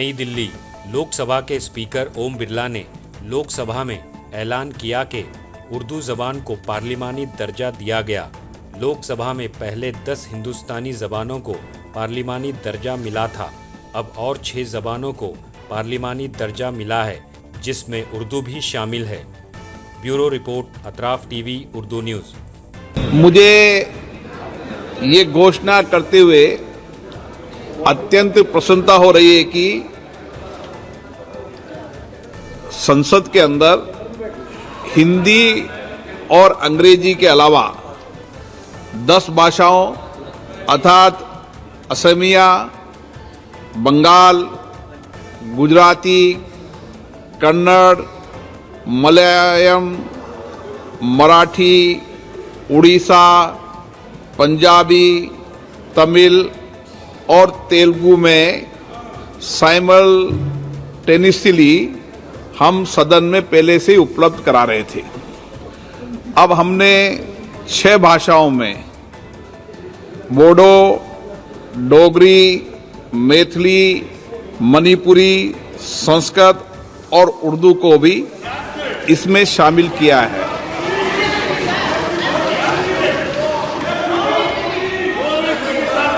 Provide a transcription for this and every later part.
नई दिल्ली। लोकसभा के स्पीकर ओम बिरला ने लोकसभा में ऐलान किया कि उर्दू ज़बान को पार्लिमानी दर्जा दिया गया। लोकसभा में पहले 10 हिंदुस्तानी ज़बानों को पार्लिमानी दर्जा मिला था, अब और 6 ज़बानों को पार्लिमानी दर्जा मिला है, जिसमें उर्दू भी शामिल है। Bureau report, Atraf TV Urdu news. मुझे ये घोषणा करते हुए अत्यंत प्रसन्नता हो रही है कि संसद के अंदर हिंदी और अंग्रेजी के अलावा 10 भाषाओं अर्थात असमिया, बंगाल, गुजराती, कन्नड़, मलयालम, मराठी, उड़ीसा, पंजाबी, तमिल और तेलुगु में साइमल्टेनियसली हम सदन में पहले से उपलब्ध करा रहे थे। अब हमने 6 भाषाओं में बोडो, डोगरी, मैथिली, मणिपुरी, संस्कृत और उर्दू को भी इसमें शामिल किया है।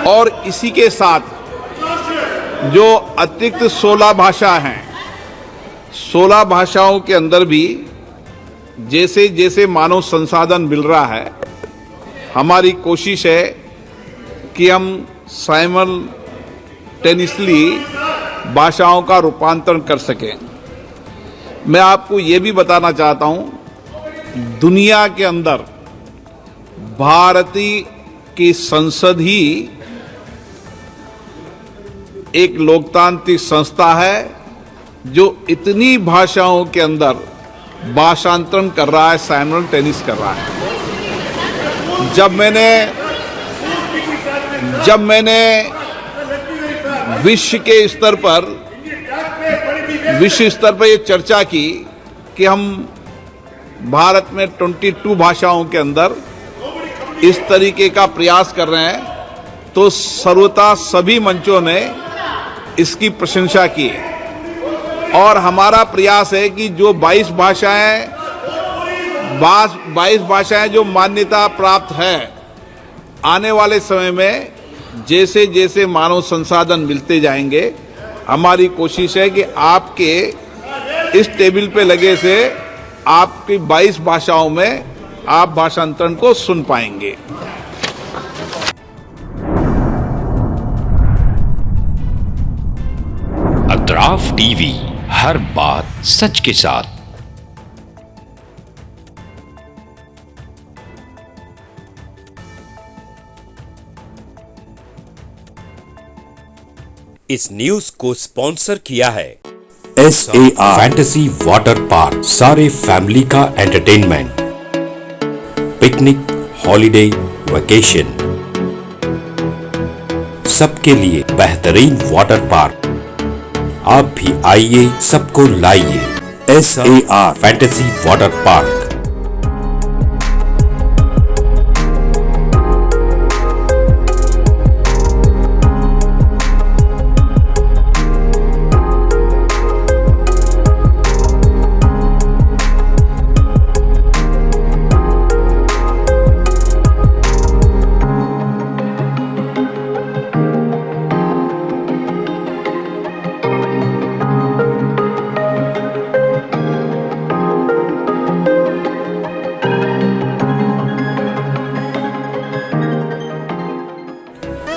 और इसी के साथ जो अतिरिक्त 16 भाषा हैं, 16 भाषाओं के अंदर भी जैसे जैसे मानव संसाधन मिल रहा है, हमारी कोशिश है कि हम साइमल्टेनियसली भाषाओं का रूपांतरण कर सकें। मैं आपको ये भी बताना चाहता हूं, दुनिया के अंदर भारतीय की संसद ही एक लोकतांत्रिक संस्था है जो इतनी भाषाओं के अंदर भाषांतरण कर रहा है, साइमल्टेनियस कर रहा है। जब मैंने विश्व स्तर पर ये चर्चा की कि हम भारत में 22 भाषाओं के अंदर इस तरीके का प्रयास कर रहे हैं, तो सर्वथा सभी मंचों ने इसकी प्रशंसा की। और हमारा प्रयास है कि जो 22 भाषाएं जो मान्यता प्राप्त है, आने वाले समय में जैसे जैसे मानव संसाधन मिलते जाएंगे, हमारी कोशिश है कि आपके इस टेबल पे लगे से आपकी 22 भाषाओं में आप भाषांतरण को सुन पाएंगे। अतराफ टीवी, हर बात सच के साथ। इस न्यूज को स्पॉन्सर किया है SAR फैंटेसी वाटर पार्क। सारे फैमिली का एंटरटेनमेंट, पिकनिक, हॉलिडे, वेकेशन, सबके लिए बेहतरीन वाटर पार्क। आप भी आइए, सबको लाइए। SAR fantasy water park.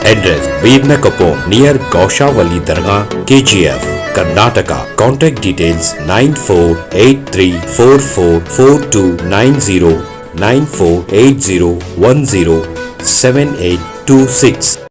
Address: Birnakapom, near Gaushavali Dargah, KGF, Karnataka. Contact details: 9483444290, 9480107826.